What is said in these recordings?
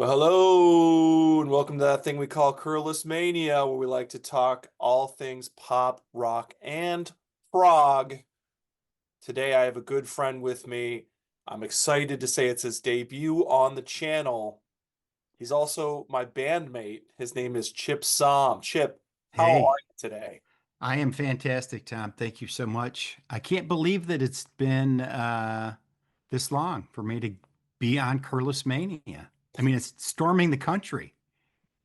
Well, hello, and welcome to that thing we call Curless Mania, where we like to talk all things pop, rock, and prog. Today, I have a good friend with me. I'm excited to say it's his debut on the channel. He's also my bandmate. His name is Chip Saam. Chip, how are Hey, you today? I am fantastic, Tom. Thank you so much. I can't believe that it's been this long for me to be on Curlis Mania. I mean, it's storming the country.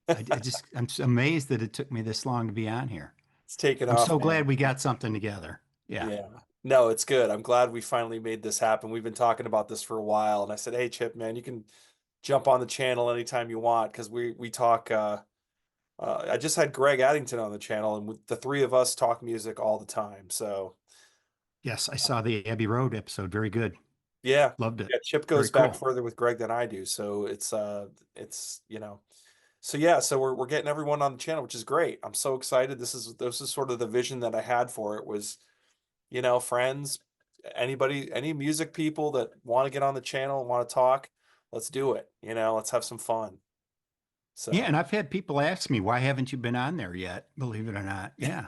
I'm just amazed that it took me this long to be on here. It's taken I'm off, so man. glad we got something together. Yeah. Yeah. No, it's good. I'm glad we finally made this happen. We've been talking about this for a while, and I said, "Hey, Chip, man, you can jump on the channel anytime you want because we talk I just had Greg Addington on the channel and with the three of us talk music all the time. So, Yes, I saw the Abbey Road episode. Very good. yeah. Loved it. Yeah, Chip Very goes back cool. further with Greg than I do. So it's, so yeah, so we're getting everyone on the channel, which is great. I'm so excited. This is sort of the vision that I had for it was, friends, anybody, any music people that want to get on the channel and want to talk, let's do it. Let's have some fun. Yeah, So and I've had people ask me, why haven't you been on there yet? Believe it or not. Yeah.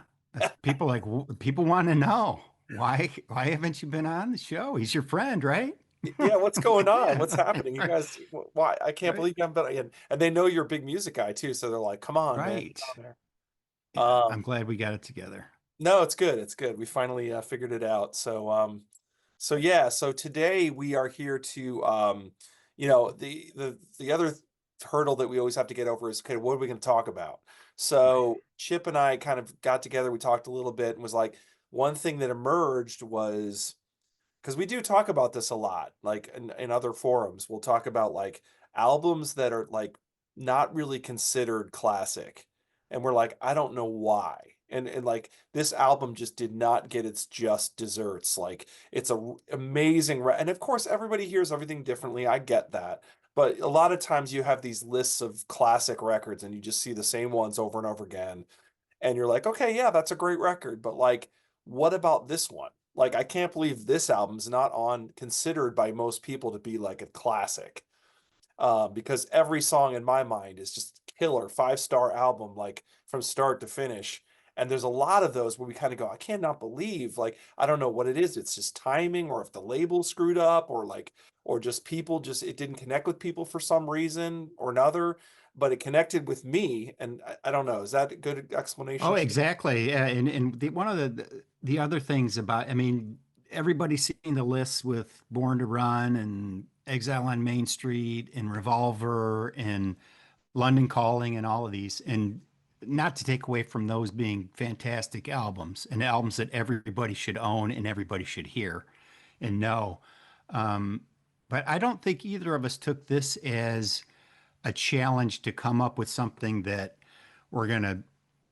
People people want to know why haven't you been on the show? He's your friend, right? Yeah, what's going on? What's Yeah. happening? You Right. guys, why? I can't Right. believe you haven't been. And they know you're a big music guy too, so they're like, "Come on, man, get Right. on there." Yeah. I'm Um, glad we got it together. no, it's good. It's good. We finally figured it out. So yeah. So today we are here to, the other hurdle that we always have to get over is, okay, what are we going to talk about? Right. So Chip and I kind of got together. We talked a little bit and was like, one thing that emerged was because we do talk about this a lot, like in other forums, we'll talk about like albums that are like not really considered classic. And we're like, I don't know why. And like this album just did not get its just desserts. Like it's amazing. And of course, everybody hears everything differently. I get that. But a lot of times you have these lists of classic records and you just see the same ones over and over again and you're like, okay, yeah, that's a great record, but like, what about this one? Like, I can't believe this album's not on considered by most people to be like a classic. Because every song in my mind is just killer, five-star album, like from start to finish. And there's a lot of those where we kind of go, I cannot believe, like, I don't know what it is. It's just timing, or if the label screwed up, or like, or just people just it didn't connect with people for some reason or another, but it connected with me. And I don't know. Is that a good Oh, explanation? exactly. Yeah, and one of the other things about, I mean, everybody's seen the lists with Born to Run and Exile on Main Street and Revolver and London Calling and all of these, and not to take away from those being fantastic albums and albums that everybody should own and everybody should hear and know. But I don't think either of us took this as a challenge to come up with something that we're going to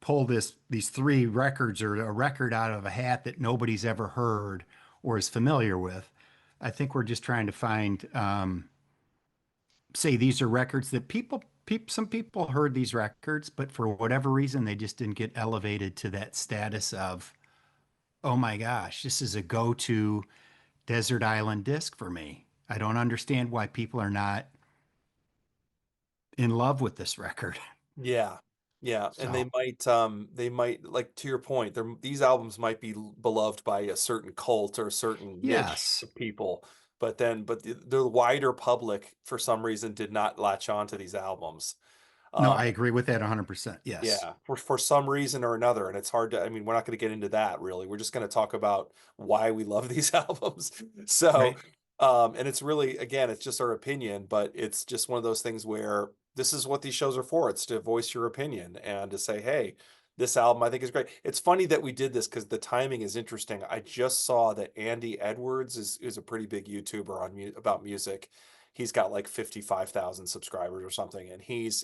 pull these three records or a record out of a hat that nobody's ever heard or is familiar with. I think we're just trying to find say these are records that some people heard these records, but for whatever reason they just didn't get elevated to that status of, oh my gosh, this is a go-to desert island disc for me. I don't understand why people are not in love with this record. Yeah. Yeah, and So, they might like to your point, these albums might be beloved by a certain cult or a certain niche yes. of people, but the wider public for some reason did not latch on to these albums. No, Um, I agree with that 100%. Yes. yeah, for some reason or another, and it's hard to, I mean, we're not going to get into that really. We're just going to talk about why we love these albums. So, Right. and it's really, again, it's just our opinion, but it's just one of those things where this is what these shows are for. It's to voice your opinion and to say, hey, this album I think is great. It's funny that we did this because the timing is interesting. I just saw that Andy Edwards is a pretty big YouTuber on about music. He's got like 55,000 subscribers or something, and he's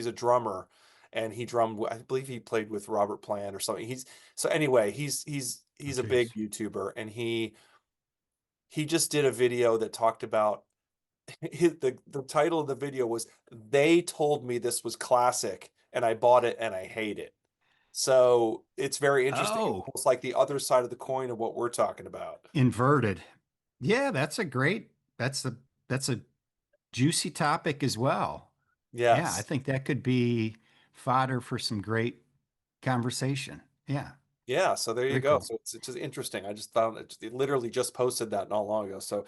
a drummer, and he drummed. I believe he played with Robert Plant or something. So anyway, Oh, he's a big geez. YouTuber, and he just did a video that talked about the title of the video was "They told me this was classic, and I bought it and I hate it." So it's very interesting. It's Oh, almost like the other side of the coin of what we're talking about. inverted. Yeah, that's a great, that's a juicy topic as well. Yeah, I Yes. think that could be fodder for some great conversation. Yeah, Yeah, so there you very go. cool. So it's just interesting. I just found it literally just posted that not long ago. So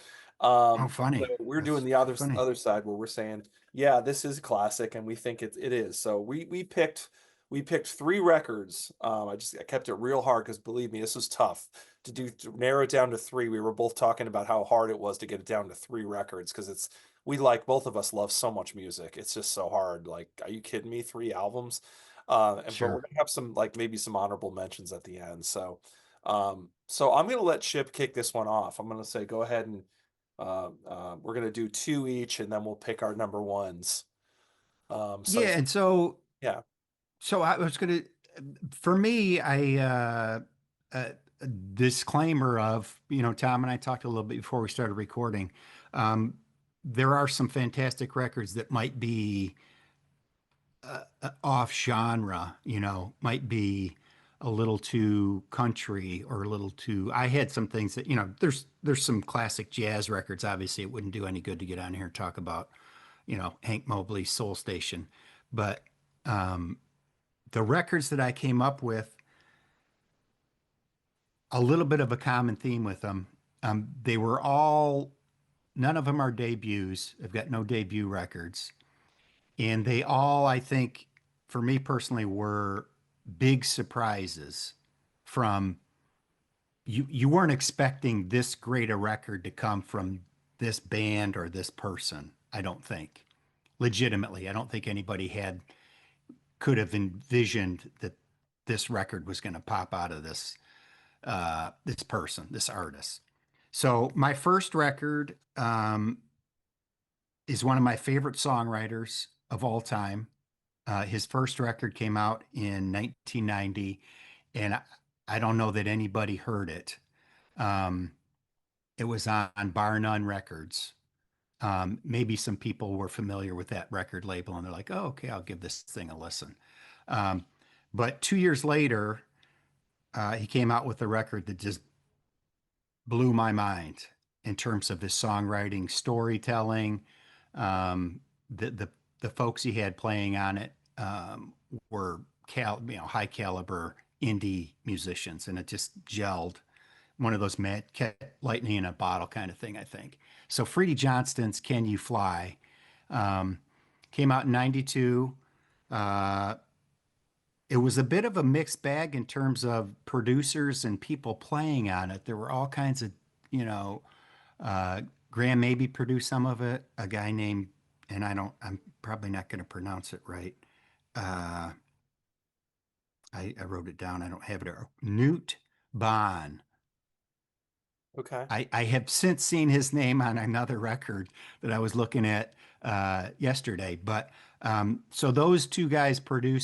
Oh, so funny. we're doing That's the other funny. other side where we're saying, yeah, this is classic and we think it is. So we picked three records. I kept it real hard because believe me, this was tough to narrow it down to three. We were both talking about how hard it was to get it down to three records because it's we like both of us love so much music. It's just so hard. Like, are you kidding me? Three albums? But we're Sure. gonna have some like maybe some honorable mentions at the end. So I'm gonna let Chip kick this one off. I'm gonna say go ahead and we're gonna do two each, and then we'll pick our number ones. So Yeah, and so yeah, so I was gonna, for me, a disclaimer of, Tom and I talked a little bit before we started recording. Um, there are some fantastic records that might be off genre, might be a little too country or a little too. I had some things that, there's some classic jazz records. Obviously, it wouldn't do any good to get on here and talk about, Hank Mobley's Soul Station, but the records that I came up with, a little bit of a common theme with them. They were all, none of them are debuts. I've got no debut records. And they all, I think, for me personally, were big surprises from you weren't expecting this great a record to come from this band or this person, I don't think. Legitimately, I don't think anybody could have envisioned that this record was going to pop out of this person, this artist. So my first record is one of my favorite songwriters of all time. His first record came out in 1990, and I don't know that anybody heard it. Um, it was on Bar None Records. Maybe some people were familiar with that record label, and they're like, "Oh, okay, I'll give this thing a listen." Um, but 2 years later, he came out with a record that just blew my mind in terms of his songwriting, storytelling. Um, the folks he had playing on it were high caliber indie musicians, and it just gelled. One of those mad lightning in a bottle kind of thing, I think. So Freddie Johnston's "Can You Fly" um, came out in '92. Uh, it was a bit of a mixed bag in terms of producers and people playing on it. There were all kinds of, you know, uh, Graham maybe produced some of it. A guy named, and I'm probably not going to pronounce it right. Uh, I wrote it down. I don't have it. Newt Bond. okay, I have since seen his name on another record that I was looking at yesterday. But so those two guys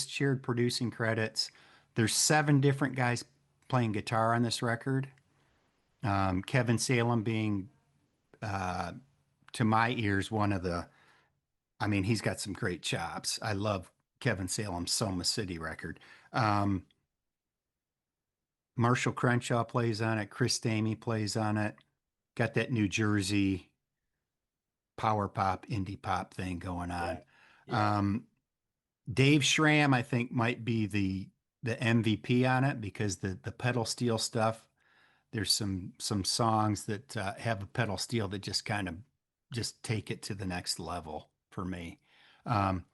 shared producing credits. There's seven different guys playing guitar on this record. Kevin Salem being, uh, to my ears, I mean, he's got some great chops. I love Kevin Salem's Soma City record. Um, Marshall Crenshaw plays on it. Chris Stamey plays on it. Got that New Jersey power pop, indie pop thing going yeah, on. yeah, Um, Dave Schramm, I think, might be the MVP on it because the pedal steel stuff. There's some songs that have a pedal steel that just kind of just take it to the next level for me. Um,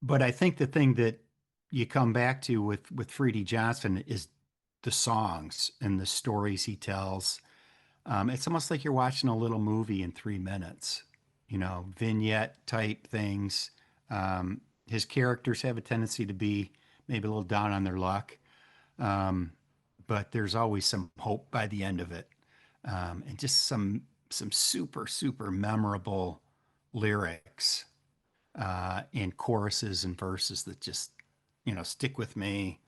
but I think the thing that you come back to with Freddie Johnson is the songs and the stories he tells. It's almost like you're watching a little movie in 3 minutes, vignette type things. His characters have a tendency to be maybe a little down on their luck, um, but there's always some hope by the end of it, and just some super super memorable lyrics and choruses and verses that just stick with me.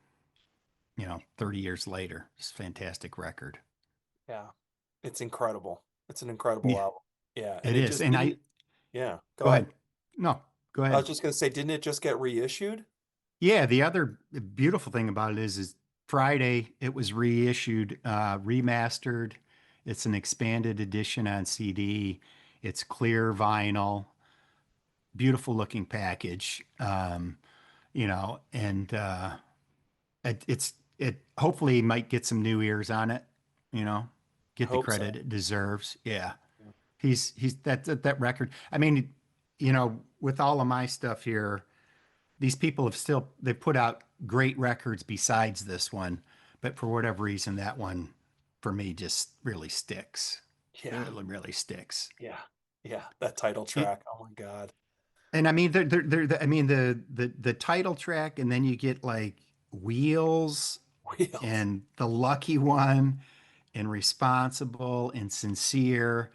30 years later, just fantastic record. yeah. It's incredible. It's an incredible Yeah, album. Yeah, and it it is. just And didn't. Yeah, go go ahead. ahead. No, go I ahead. was just gonna say, didn't it just get reissued? Yeah, the other beautiful thing about it is Friday it was reissued, remastered. It's an expanded edition on CD, It's clear vinyl, beautiful looking package. And it hopefully might get some new ears on it, you know, I get the hope credit so. it deserves. Yeah. Yeah. He's that record. I mean, with all of my stuff here, these people they've put out great records besides this one, but for whatever reason, that one for me just really sticks. Yeah. Really, really sticks. Yeah. Yeah. That title It, track. Oh my God. and I mean, I mean, the title track, and then you get like Wheels Wheels. and The Lucky One and Responsible and Sincere,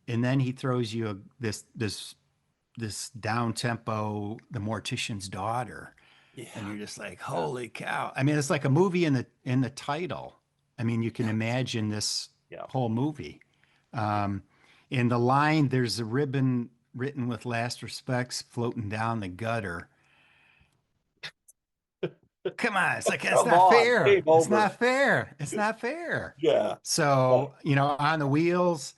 and then he throws you this down tempo, The Mortician's Daughter, and Yeah. you're just like, Yeah. holy cow! I mean, it's like a movie in the title. I mean, you can Yeah. imagine this Yeah. whole movie. Yeah. Um, in the line, there's a ribbon written with last respects floating down the gutter. Come on, it's like that's Come not on. fair. Game It's over. not fair. It's not fair. Yeah. Yeah. So, on the wheels,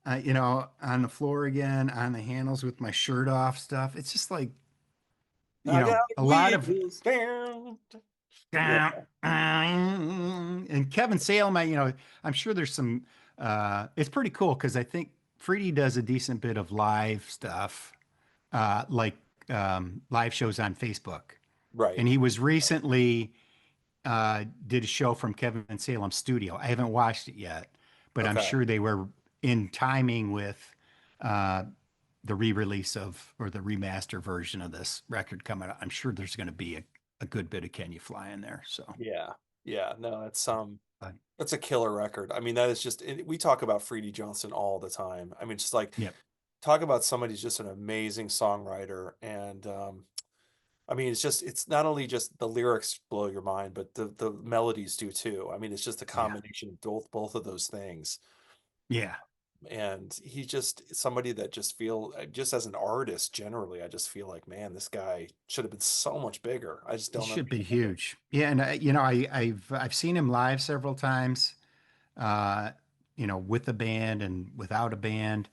on the floor again, on the handles with my shirt off stuff. It's just like, I got a lot of wheels down. Yeah. and Kevin Salem, I'm sure there's some it's pretty cool because I think Freedy does a decent bit of live stuff, like live shows on Facebook. Right. And he was recently did a show from Kevin Salem's studio. I haven't watched it yet, but I'm Okay. sure they were in timing with uh, the re-release of or the remaster version of this record coming out. I'm sure there's going to be a good bit of Can You Fly in there. So, Yeah. Yeah. No, it's but, that's a killer record. I mean, that is just we talk about Freddie Johnson all the time. I mean, just like yep, talk about somebody who's just an amazing songwriter and I mean, it's not only just the lyrics blow your mind, but the melodies do too. I mean, it's just a yeah, combination of both of those things. yeah. And he's just somebody that just as an artist generally, I just feel like, man, this guy should have been so much bigger. I just He don't should be understand it. huge. Yeah, and I've seen him live several times. Uh, with a band and without a band.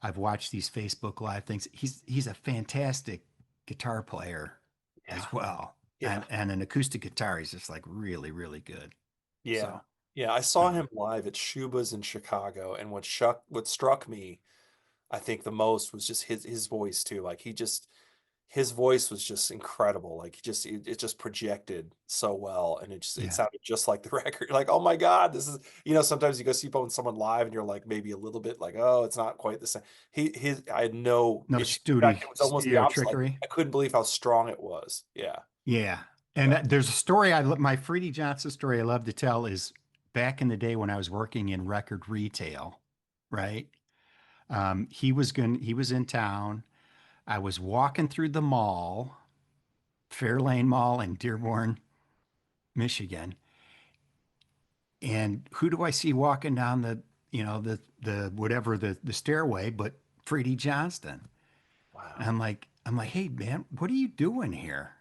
I've watched these Facebook Live things. He's a fantastic guitar player Yeah. as well, Yeah. and an acoustic guitar. He's just like really, really good. Yeah. So, Yeah. I saw um, him live at Shuba's in Chicago, and what struck me, I think the most was just his voice too. Like his voice was just incredible. Like it just projected so well, and it yeah, sounded just like the record. Like, oh my God, this is sometimes you go see someone live and you're like maybe a little bit like, oh, it's not quite the same. I had no no issue. In fact, studio it was almost the opposite. Like trickery. I couldn't believe how strong it was. Yeah. Yeah, and Yeah. there's a story my Freddie Johnson story I love to tell is back in the day when I was working in record retail, right? He was in town. I was walking through the mall, Fairlane Mall in Dearborn, Michigan. And who do I see walking down the whatever the stairway but Freddie Johnston. And Wow. I'm like, hey man, what are you doing here?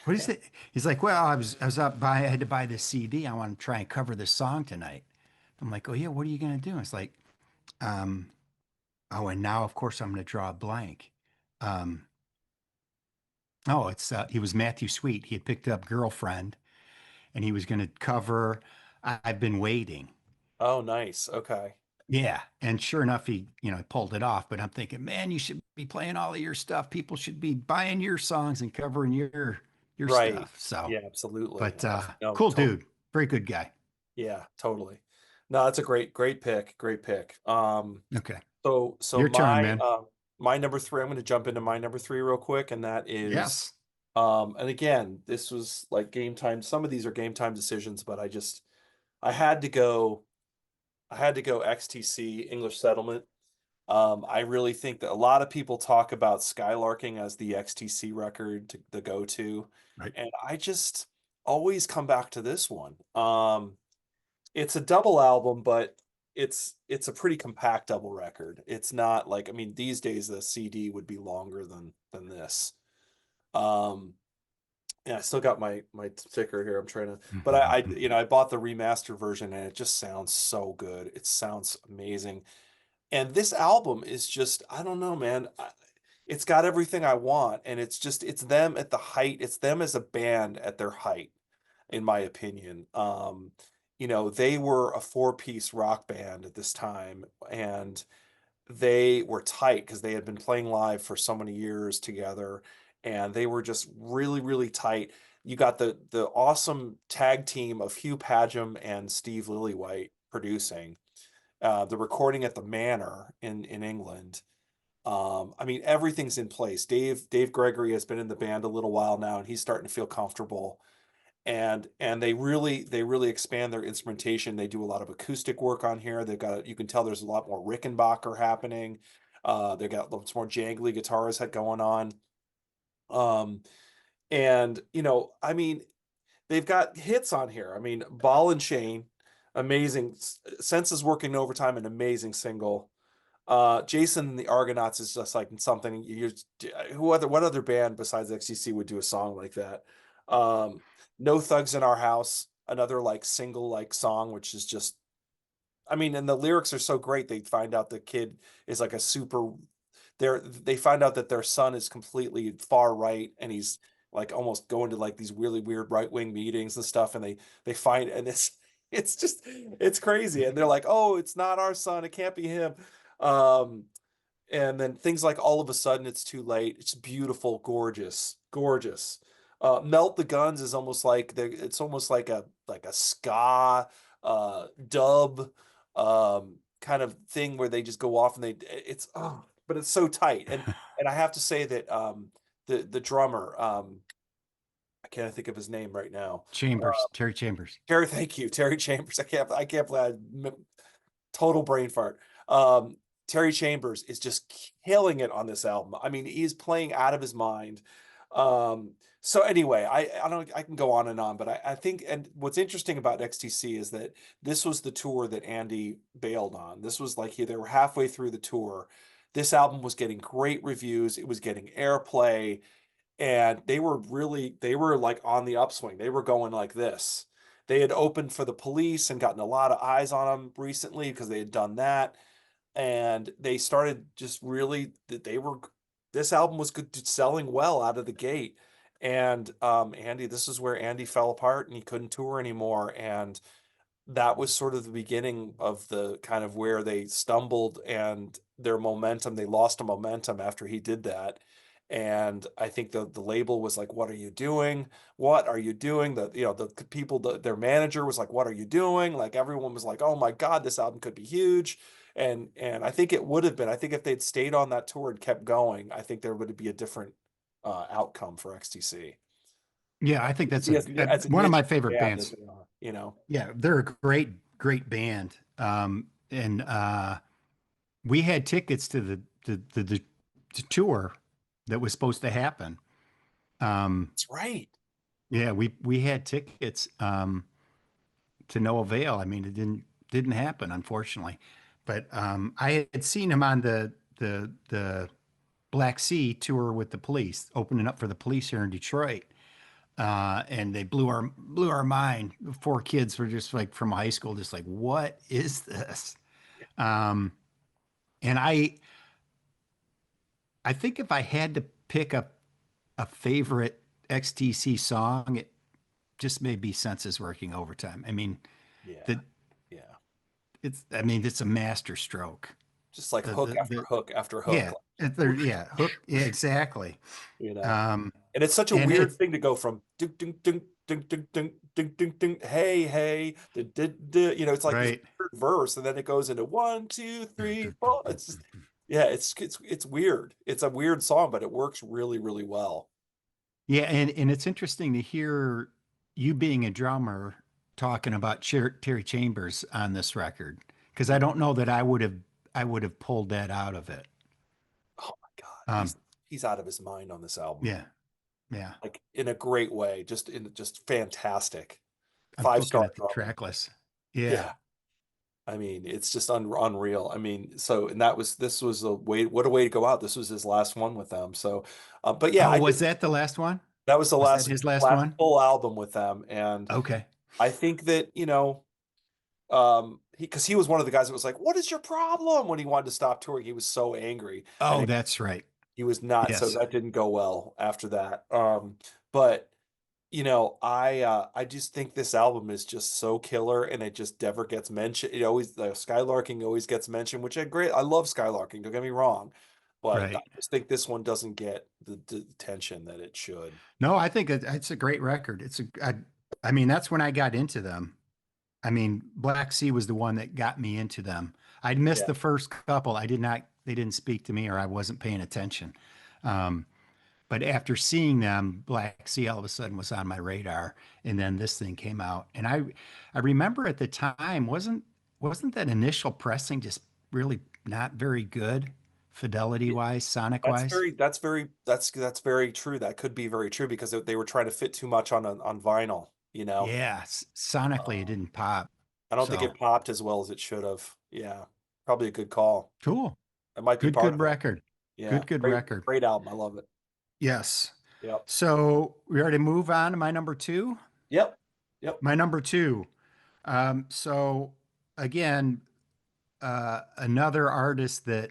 What is it? He's like, well, I was I had to buy this CD. I want to try and cover this song tonight. I'm like, oh yeah, what are you gonna do? It's like, um, oh, and now of course I'm gonna draw a blank. Um, oh, it's he was Matthew Sweet. He had picked up Girlfriend and he was gonna cover I've Been Waiting. Oh, nice. Okay. Yeah, and sure enough, he pulled it off. But I'm thinking, man, you should be playing all of your stuff. People should be buying your songs and covering your Right. stuff. So, Yeah, absolutely. but No, cool totally. dude, very good guy. Yeah, totally. No, that's a great pick. Great pick. Okay, So your turn, man. my number three, I'm going to jump into my number three real quick, and that is Yes. and again, this was like game time. Some of these are game time decisions, but I had to go I had to go XTC English Settlement. I really think that a lot of people talk about Skylarking as the XTC record to the go-to, Right. and I just always come back to this one. It's a double album, but it's a pretty compact double record. It's not like I mean these days the CD would be longer than this. Um, yeah, I still got my sticker here. I'm trying to, but I bought the remaster version and it just sounds so good. It sounds amazing. And this album is just, I don't know, man. It's got everything I want, and it's just it's them at the height. It's them as a band at their height, in my opinion. They were a four-piece rock band at this time, and they were tight because they had been playing live for so many years together, and they were just really, really tight. You got the awesome tag team of Hugh Padgham and Steve Lillywhite producing the recording at the Manor in England. I mean, everything's in place. Dave Gregory has been in the band a little while now, and he's starting to feel comfortable. And they really expand their instrumentation. They do a lot of acoustic work on here. You can tell there's a lot more Rickenbacker happening. They got lots more jangly guitars going on. Um, and I mean, they've got hits on here. I mean, Ball and Chain, amazing. Senses Working Overtime, an amazing single. Jason and the Argonauts is just like something what other band besides XTC would do a song like that? Um, No Thugs in Our House, another like single like song, which is just, I mean, and the lyrics are so great. They find out the kid is like a super, they find out that their son is completely far right, and he's like almost going to like these really weird right-wing meetings and stuff, and they find, and it's just, it's crazy, and they're like, oh, it's not our son, it can't be him. um and then things like All of a Sudden It's Too Late, it's beautiful, gorgeous, gorgeous. Melt the Guns is almost like it's almost like a ska dub kind of thing where they just go off, and it's, oh, but it's so tight. And I have to say that the drummer, I can't think of his name right now. Chambers, Terry Chambers. Terry, thank you, Terry Chambers. I can't believe total brain fart. Terry Chambers is just killing it on this album. I mean, he's playing out of his mind. So anyway, I don't, I can go on and on, but I think, and what's interesting about XTC is that this was the tour that Andy bailed on. This was like they were halfway through the tour. This album was getting great reviews. It was getting airplay, and they were like on the upswing. They were going like this. They had opened for the Police and gotten a lot of eyes on them recently because they had done that, and they started just really, they were, this album was good, selling well out of the gate. And Andy, this is where Andy fell apart and he couldn't tour anymore, and that was sort of the beginning of the kind of where they stumbled, and their momentum, they lost a momentum after he did that. And I think the label was like, what are you doing? What are you doing? The people, their manager was like, what are you doing? Like everyone was like, oh my God, this album could be huge. And I think it would have been. I think if they'd stayed on that tour and kept going, I think there would be a different outcome for XTC. Yeah, I think that's a, As a one of niche my favorite band as bands. they are. Yeah, they're a great, great band. And we had tickets to the tour that was supposed to happen. Um, That's right. yeah, we had tickets to no avail. I mean, it didn't happen, unfortunately. But I had seen him on the Black Sea tour with the Police, opening up for the Police here in Detroit. And they blew our mind. The four kids were just like from high school, just like, what is this? Um, and I think if I had to pick a favorite XTC song, it just may be Senses Working Overtime. I mean, Yeah. the Yeah. I mean, it's a master stroke. Just like hook after The hook after hook. yeah, Like, whoosh, yeah, hook, yeah, exactly. you know. Um, And it's such a and weird it's thing to go from ding ding ding ding ding ding ding ding ding, hey hey it's like this right. weird verse, and then it goes into one, two, three, four. It's just, yeah, it's weird. It's a weird song, but it works really, really well. Yeah, and it's interesting to hear you being a drummer talking about Terry Chambers on this record because I Mhm. don't know that I would have pulled that out of it. Oh my God. Um, He's out of his mind on this album. yeah, yeah. Like in a great way, just fantastic. I'm looking Five-star at the drummer. track list. Yeah. Yeah. I mean, it's just unreal. I mean, so, and this was a way, what a way to go out. This was his last one with them. So, but yeah, Oh, was that the last one? that was the Was that his last last one? full album with them. And Okay. I think that, He was one of the guys that was like, "What is your problem?" When he wanted to stop touring, he was so angry, and Oh, that's right. he was not. So Yes, that didn't go well after that. But I just think this album is just so killer, and it just never gets mentioned. It always the Skylarking always gets mentioned, which I great. I love Skylarking. Don't get me wrong, but I right. just think this one doesn't get the attention that it should. No, I think it's a great record. I mean, that's when I got into them. I mean, Black Sea was the one that got me into them. I'd missed Yeah, the first couple. They didn't speak to me or I wasn't paying attention. Um, but after seeing them, Black Sea all of a sudden was on my radar. And then this thing came out. And I remember at the time, wasn't that initial pressing just really not very good, fidelity It- wise, sonic wise? that's very true. That could be very true because they were trying to fit too much on vinyl. Yeah, sonically it Um, didn't pop. I don't think So it popped as well as it should have. Yeah, probably a good call. cool. That might be Good, part good of it. record. Yeah, Good great, record. great album. I love it. Yes. Yep, So we already move on to my number two. yep, yep. My number two. So again, another artist that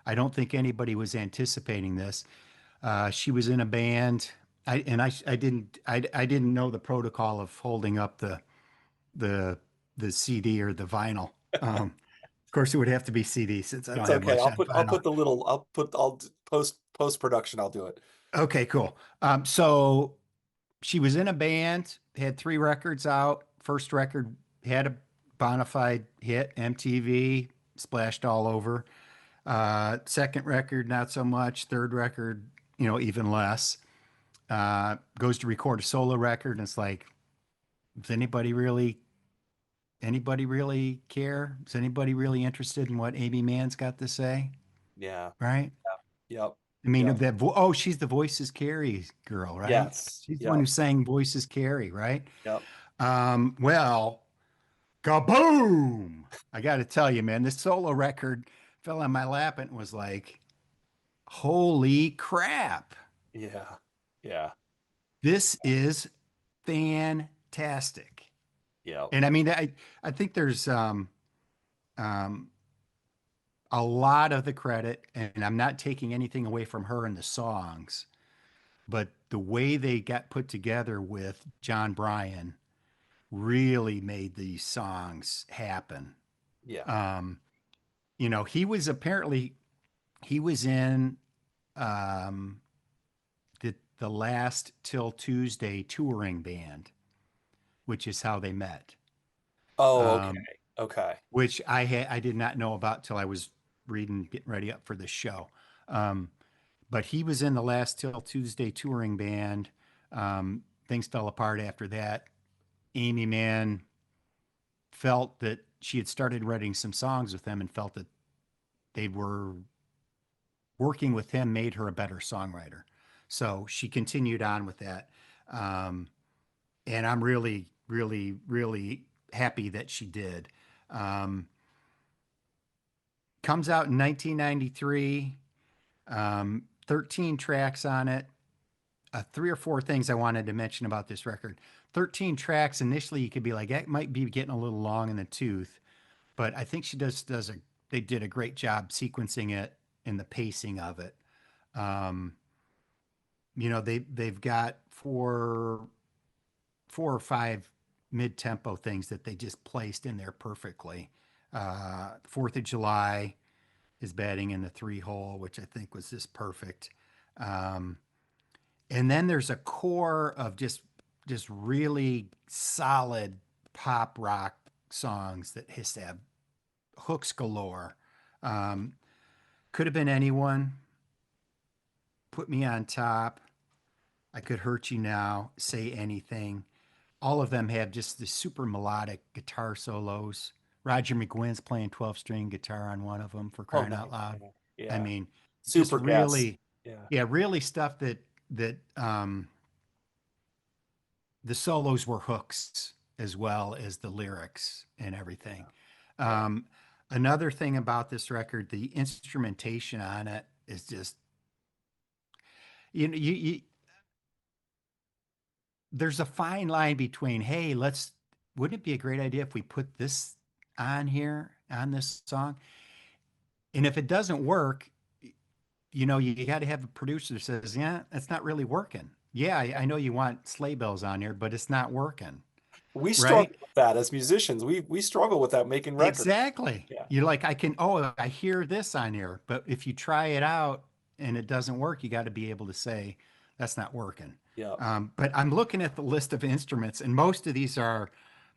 I don't think anybody was anticipating this. She was in a band. I didn't know the protocol of holding up the the CD or the vinyl. Of course, it would have to be CD since I don't It's have okay. much on I'll vinyl. put post production. I'll do it. Okay, cool. So she was in a band, had three records out. First record had a bona fide hit, MTV, splashed all over. Second record, not so much. Third record, even less. Goes to record a solo record, and it's like, does anybody really care? Is anybody really interested in what Amy Mann's got to say? Yeah. Right? Yep. I mean, Yep. oh, she's the Voices Carry girl, right? Yes. She's the one who Yep. sang Voices Carry, right? Yep. Well, kaboom! I got to tell you, man, this solo record fell on my lap and was like, holy crap. Yeah. Yeah. This is fantastic. Yep. And I mean, I think there's um, a lot of the credit, and I'm not taking anything away from her and the songs, but the way they got put together with John Bryan really made these songs happen. Yeah. Um, he was in um, the last Till Tuesday touring band, which is how they met. Oh, okay. Um, Okay. which I did not know about till I was reading, getting ready up for this show. Um, but he was in the last Till Tuesday touring band. Things fell apart after that. Amy Mann felt that she had started writing some songs with them and felt that they were working with him made her a better songwriter. So she continued on with that. Um, and I'm really, really, really happy that she did. Um, comes out in 1993, 13 tracks on it. Three or four things I wanted to mention about this record. 13 tracks. Initially, you could be like, that might be getting a little long in the tooth, but I think they did a great job sequencing it and the pacing of it. Um, they've got four or five mid-tempo things that they just placed in there perfectly. Fourth of July is batting in the three hole, which I think was just perfect. Um, and then there's a core of just really solid pop rock songs that just have hooks galore. Um, could have been anyone. Put me on top. I could hurt you now. Say anything. All of them have just the super melodic guitar solos. Roger McGuinn's playing 12 string guitar on one of them for Oh, crying out nice. loud. Yeah. I Yeah. mean, just Super guest. really, Yeah. yeah, really stuff that the solos were hooks as well as the lyrics and everything. Yeah. Um, Another thing about this record, the instrumentation on it is just, you know, there's a fine line between, hey, wouldn't it be a great idea if we put this on here on this song. And if it doesn't work, you got to have a producer that says, yeah, that's not really working. Yeah, I know you want sleigh bells on here, but it's not working, We right? struggle with that as musicians. We struggle with that making records. Exactly. Yeah. You're like, oh, I hear this on here, but if you try it out and it doesn't work, you got to be able to say that's not working. Yeah. But I'm looking at the list of instruments, and most of these are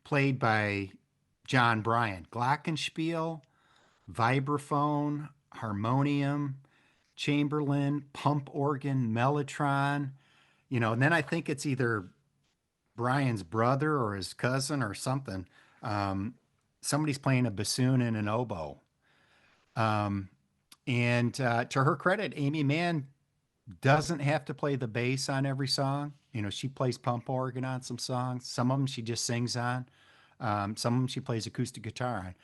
played by John Bryan: glockenspiel, vibraphone, harmonium, Chamberlin, pump organ, mellotron. And then I think it's either Brian's brother or his cousin or something. Um, Somebody's playing a bassoon and an oboe. Um, and to her credit, Amy Mann doesn't have to play the bass on every song. She plays pump organ on some songs. Some of them she just sings on. Some of them she plays acoustic guitar on.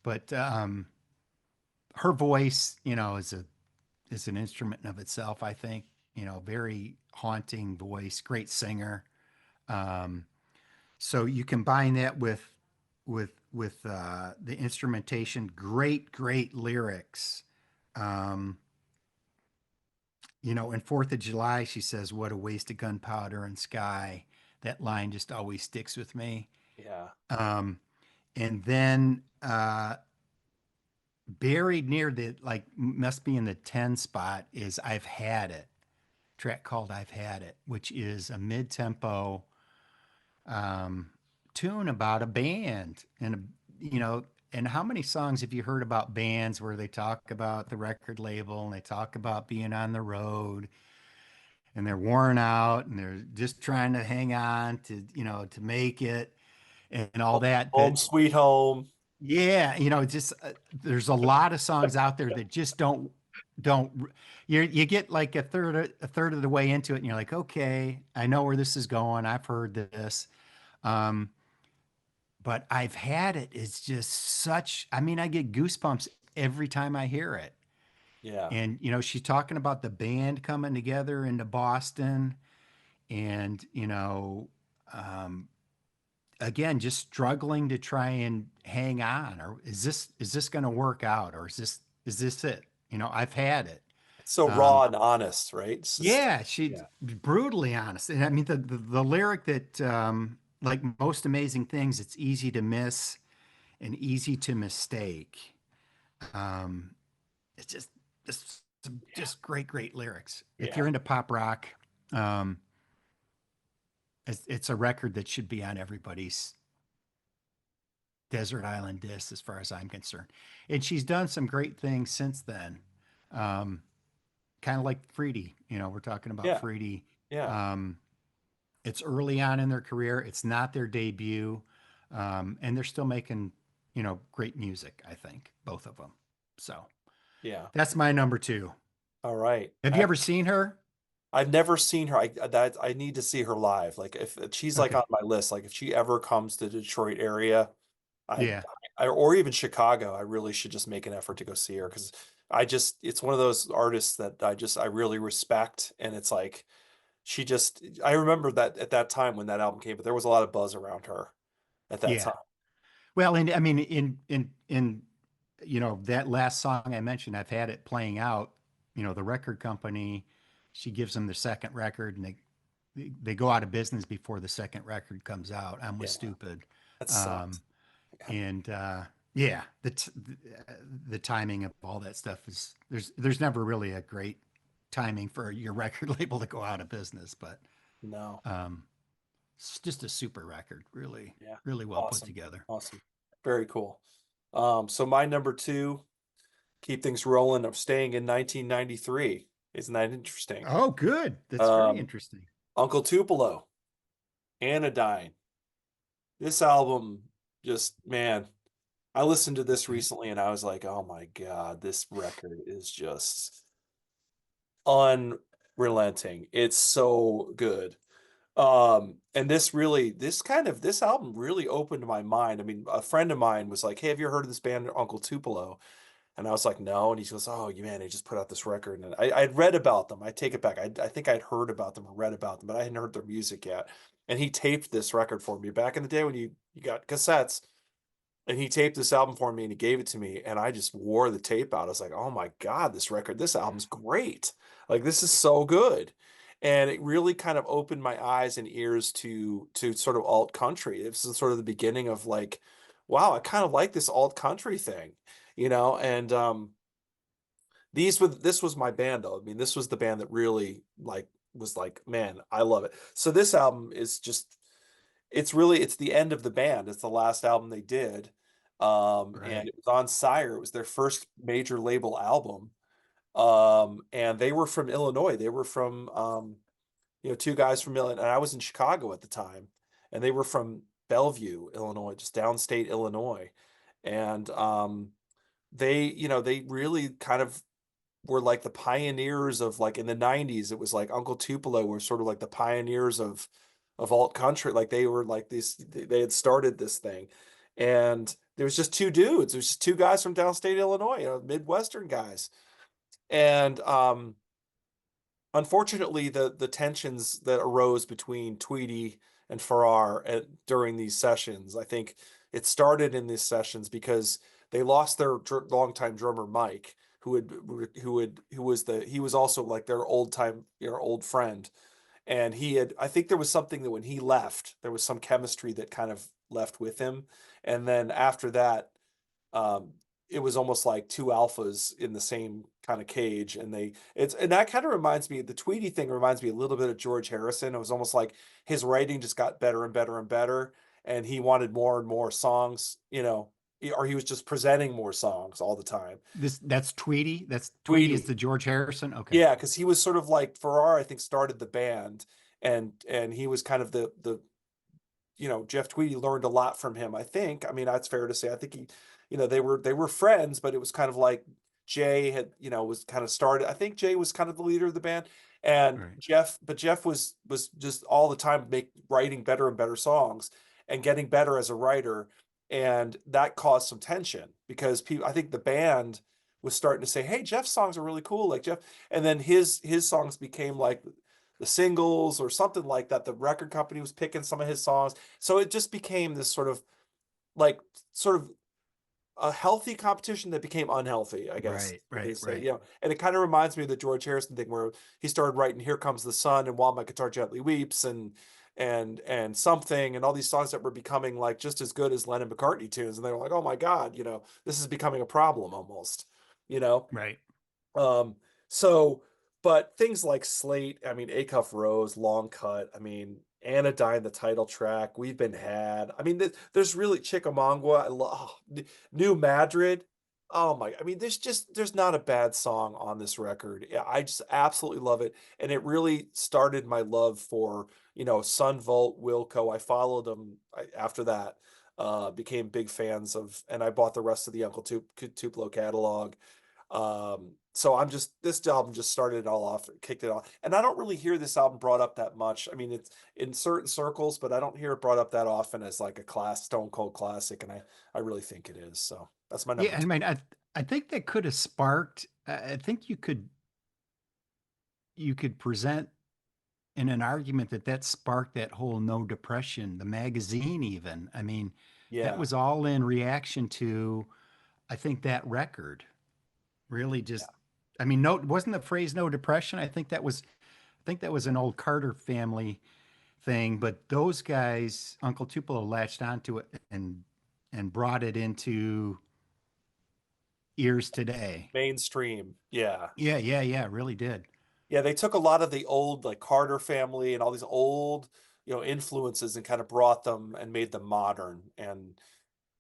But her voice, is an instrument in of itself, I think. Very haunting voice, great singer. Um, so you combine that with the instrumentation, great lyrics. Um, in Fourth of July, she says, "What a waste of gunpowder and sky." That line just always sticks with me. Yeah. And then buried near the like must be in the 10 spot is "I've Had It," track called "I've Had It," which is a mid-tempo um, tune about a band you know, and how many songs have you heard about bands where they talk about the record label and they talk about being on the road and they're worn out and they're just trying to hang on to make it and all that Home Sweet Home. yeah, just there's a lot of songs out there that just don't you get like a third of the way into it and you're like, okay, I know where this is going. I've heard this. Um, but I've had it. It's just I mean, I get goosebumps every time I hear it. Yeah. And, she's talking about the band coming together into Boston and, um, again, just struggling to try and hang on. Or is this going to work out? Or is this it? I've had it. It's so Um, raw and honest, right? It's just, yeah, she's yeah. brutally honest. And I mean, the lyric that, like most amazing things, it's easy to miss and easy to mistake. Um, it's just great lyrics. If Yeah. you're into pop rock, um, it's a record that should be on everybody's desert island disc, as far as I'm concerned. And she's done some great things since then. Um, Kind of like Freedy, we're talking about Yeah. Freedy. Yeah. Um, it's early on in their career. It's not their debut, and they're still making, great music. I think both of them. So Yeah. that's my number two. All right. Have you ever seen her? I've never seen her. I need to see her live. Like if she's like on Okay. my list, like if she ever comes to the Detroit area, I, Yeah. or even Chicago, I really should just make an effort to go see her because it's one of those artists that I really respect, and it's like I remember that at that time when that album came, but there was a lot of buzz around her at that Yeah. time. Well, and I mean, in that last song I mentioned, I've had it playing out. The record company, she gives them the second record, and they go out of business before the second record comes out. I'm with Yeah, Stupid, that sucks. um, and yeah, the timing of all that stuff is there's never really a great timing for your record label to go out of business, but No. um, it's just a super record, Yeah. really well put Awesome. together. Awesome. Very cool. So my number two, keep things rolling. I'm staying in 1993. Isn't that interesting? Oh, good. That's very Um, interesting. Uncle Tupelo, Anodyne. This album just, man, I listened to this Okay. recently and I was like, oh my God, this record is just unrelenting. It's so good. And this album really opened my mind. I mean, a friend of mine was like, "Hey, have you heard of this band Uncle Tupelo?" And I was like, "No." And he goes, "Oh, you man, they just put out this record." And I'd read about them. I take it back. I think I'd heard about them or read about them, but I hadn't heard their music yet. And he taped this record for me back in the day when you got cassettes. and he taped this album for me and he gave it to me and I just wore the tape out. I was like, "Oh my God, this album's great. Like this is so good." And it really kind of opened my eyes and ears to sort of alt country. This is sort of the beginning of like, wow, I kind of like this alt country thing, you know? And this was my band though. I mean, this was the band that really like was like, man, I love it. So this album is just it's the end of the band. It's the last album they did. And Right. it was on Sire. It was their first major label album. And they were from Illinois. They were from two guys from Illinois, and I was in Chicago at the time, and they were from Bellevue, Illinois, just downstate Illinois. And they really kind of were like the pioneers of like in the 90s. It was like Uncle Tupelo were sort of like the pioneers of alt country. Like they were like they had started this thing. And there was just two dudes. There was just two guys from downstate Illinois, Midwestern guys. And unfortunately, the tensions that arose between Tweedy and Farrar during these sessions, I think it started in these sessions because they lost their longtime drummer Mike, who was also like their old friend, and I think there was something that when he left, there was some chemistry that kind of left with him, and then after that, um, it was almost like two alphas in the same kind of cage, and that kind of reminds me, the Tweety thing reminds me a little bit of George Harrison. It was almost like his writing just got better and better and better, and he wanted more and more songs, or he was just presenting more songs all the time. That's Tweety. That's Tweety is Tweety, the George Harrison. Okay. yeah, because he was sort of like Farrar, I think, started the band, and he was kind of the Jeff Tweedy learned a lot from him, I think. I mean, that's fair to say. I think they were friends, but it was kind of like Jay was kind of started. I think Jay was kind of the leader of the band, and Right. Jeff was just all the time writing better and better songs and getting better as a writer, and that caused some tension because I think the band was starting to say, "Hey, Jeff's songs are really cool," like Jeff, and then his songs became like the singles or something like that. The record company was picking some of his songs. So it just became this like sort of a healthy competition that became unhealthy, I guess Right. what they Right. say. Right. And it kind of reminds me of the George Harrison thing where he started writing "Here Comes the Sun" and "While My Guitar Gently Weeps" and something, and all these songs that were becoming like just as good as Lennon McCartney tunes, and they were like, oh my God, this is becoming a problem almost, you know. Right. um, so, but things like Slate, I mean, Acuff Rose, Long Cut, I mean, Anodyne, the title track, We've Been Had. I mean, there's really Chickamauga. I love New Madrid. Oh my, I mean, there's not a bad song on this record. Yeah, I just absolutely love it. And it really started my love for, Sun Volt, Wilco. I followed them after that, became big fans of, and I bought the rest of the Uncle Tupelo catalog. So this album just started it all off, kicked it off. And I don't really hear this album brought up that much. I mean, it's in certain circles, but I don't hear it brought up that often as like a Stone Cold classic, and I really think it is. So that's my number Yeah. I two. mean, I think that could have sparked. I think you could present in an argument that sparked that whole No Depression, the magazine. Even. I mean, that Yeah. was all in reaction to. I think that record really Yeah. just. I mean, no, wasn't the phrase "No Depression"? I think that was an old Carter family thing, but those guys, Uncle Tupelo latched onto it and brought it into ears today. Mainstream. Yeah. Yeah, yeah, yeah, really did. Yeah, they took a lot of the old like Carter family and all these old, influences and kind of brought them and made them modern. And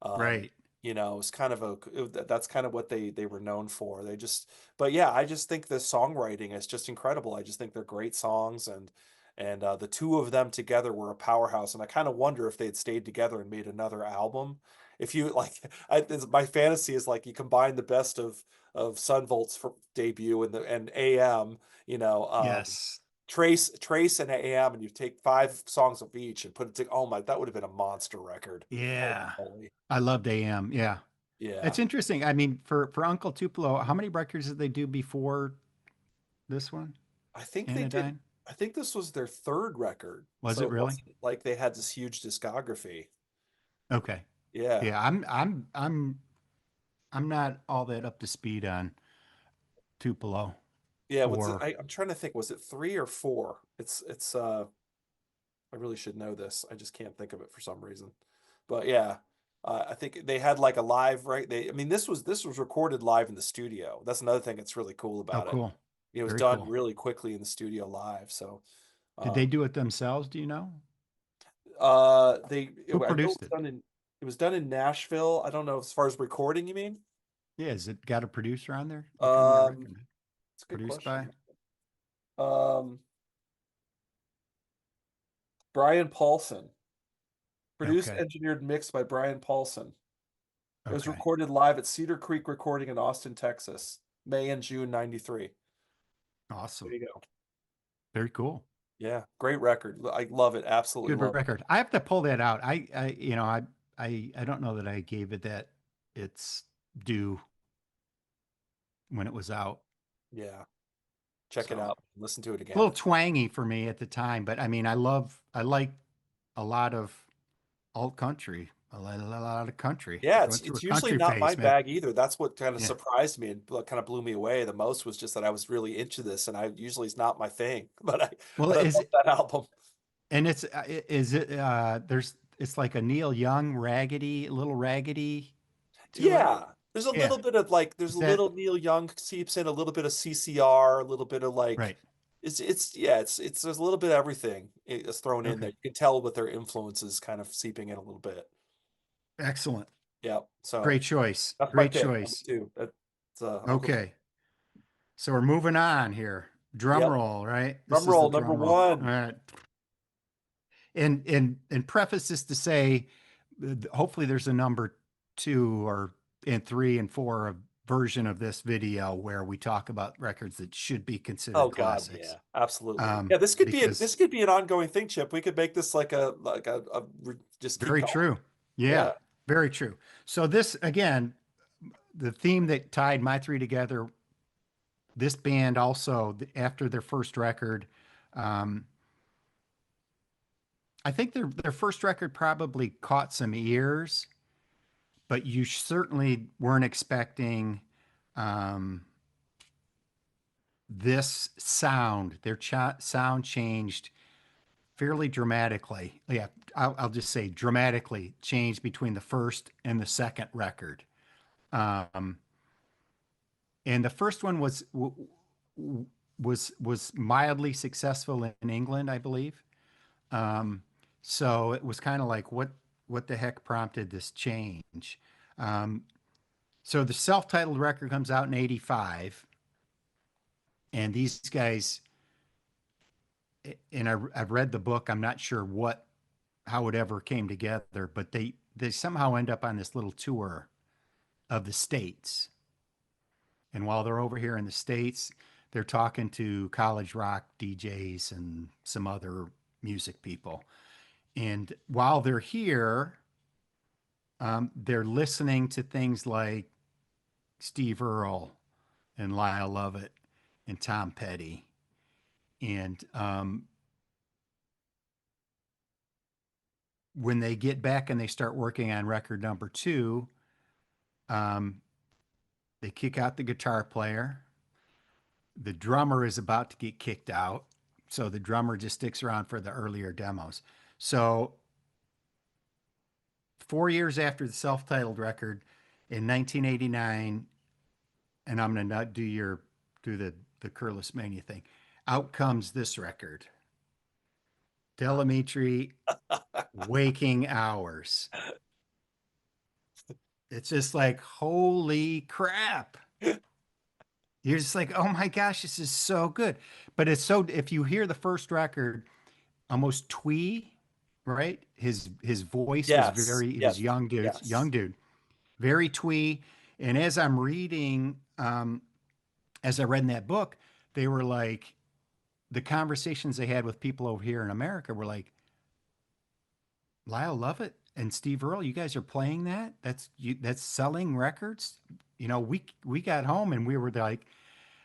Um, Right. it's kind of that's kind of what they were known for. But yeah, I just think the songwriting is just incredible. I just think they're great songs, and the two of them together were a powerhouse. And I kind of wonder if they had stayed together and made another album. If you like, my fantasy is like you combine the best of Sunvolt's debut and AM, you know, um, Yes. Trace and AM, and you take five songs of each and put it to, oh my, that would have been a monster record. Holy Yeah. moly. I loved AM. Yeah. Yeah. It's interesting. I mean, for Uncle Tupelo, how many records did they do before this one? I think they did. Anodyne? I think this was their third record. Was So it it really? wasn't like they had this huge discography. Okay. Yeah. Yeah, I'm not all that up to speed on Tupelo Yeah, what's it, or I'm trying to think, was it 3 or 4? It's I really should know this. I just can't think of it for some reason. But yeah, I think they had like a live, right? I mean, this was recorded live in the studio. That's another thing that's really cool oh about it. cool. It was Very done cool. really quickly in the studio live. So, Did they um, do it themselves, do you know? I Who know produced it? it was done in Nashville. I don't know as far as recording, you mean? Yeah, has it got a producer on there? You kind of Um, reckon? it's a good Produced by? question. Um, Brian Paulson, produced, Okay. engineered, mixed by Brian Paulson. It was Okay. recorded live at Cedar Creek Recording in Austin, Texas, May and June '93. There Awesome. you go. Very cool. Yeah, great record. I love it. Absolutely Good love it. record. I have to pull that out. I don't know that I gave it that its due when it was out. Yeah, check it So out. Listen to it a again. little It's twangy for me at the time, but I mean, I like a lot of alt country, a lot of country. yeah, Went through a it's usually country not my phase, man. bag either. That's what kind of Yeah. surprised me and kind of blew me away the most was just that I was really into this, and I usually it's not my thing, but Well, I is love that album. and it's is it there's it's like a Neil Young raggedy, a little raggedy to it. Yeah, there's a Yeah. little bit of like there's Is a that little Neil Young seeps in, a little bit of CCR, a little bit of like right? it's yeah, it's there's a little bit of everything is thrown in there. Okay. You can tell what their influences kind of seeping in a little bit. Excellent. Yeah, so Great choice. that's my Great pick number choice. two. That's I'll go. Okay. So we're moving on here. Drum Yep, roll, right? This drum is the roll number drum roll. All one. right. And preface this to say, hopefully there's a number two or and three and four a version of this video where we talk about records that should be Oh considered God, classics. yeah, absolutely. Yeah, this Because could be an ongoing thing, Chip. We could make this like just keep very going. true. Yeah, Yeah. very true. So this again, the theme that tied my three together, this band also after their first record, um, I think their first record probably caught some ears, but you certainly weren't expecting um, this sound. Their sound changed fairly dramatically. Yeah, I'll just say dramatically changed between the first and the second record. Um, and the first one was mildly successful in England, I believe. Um, so it was kind of like what the heck prompted this change? Um, so the self-titled record comes out in '85, and these guys, and I've read the book. I'm not sure how it ever came together, but they somehow end up on this little tour of the States. And while they're over here in the States, they're talking to college rock DJs and some other music people. And while they're here, they're listening to things like Steve Earle and Lyle Lovett and Tom Petty. And when they get back and they start working on record number two, um, they kick out the guitar player. The drummer is about to get kicked out. So the drummer just sticks around for the earlier demos. So 4 years after the self-titled record in 1989, and I'm gonna not do the Curlis Mania thing. Out comes this record, Telemetry, Waking Hours. It's just like holy crap. You're just like, oh my gosh, this is so good. But it's so if you hear the first record, almost twee, right? His voice was Yes. very, he was Yes. young Yes. dude, very twee. And as I'm reading, as I read in that book, they were like the conversations they had with people over here in America were like, Lyle Lovett and Steve Earle, you guys are playing that? That's selling records. We got home and we were like,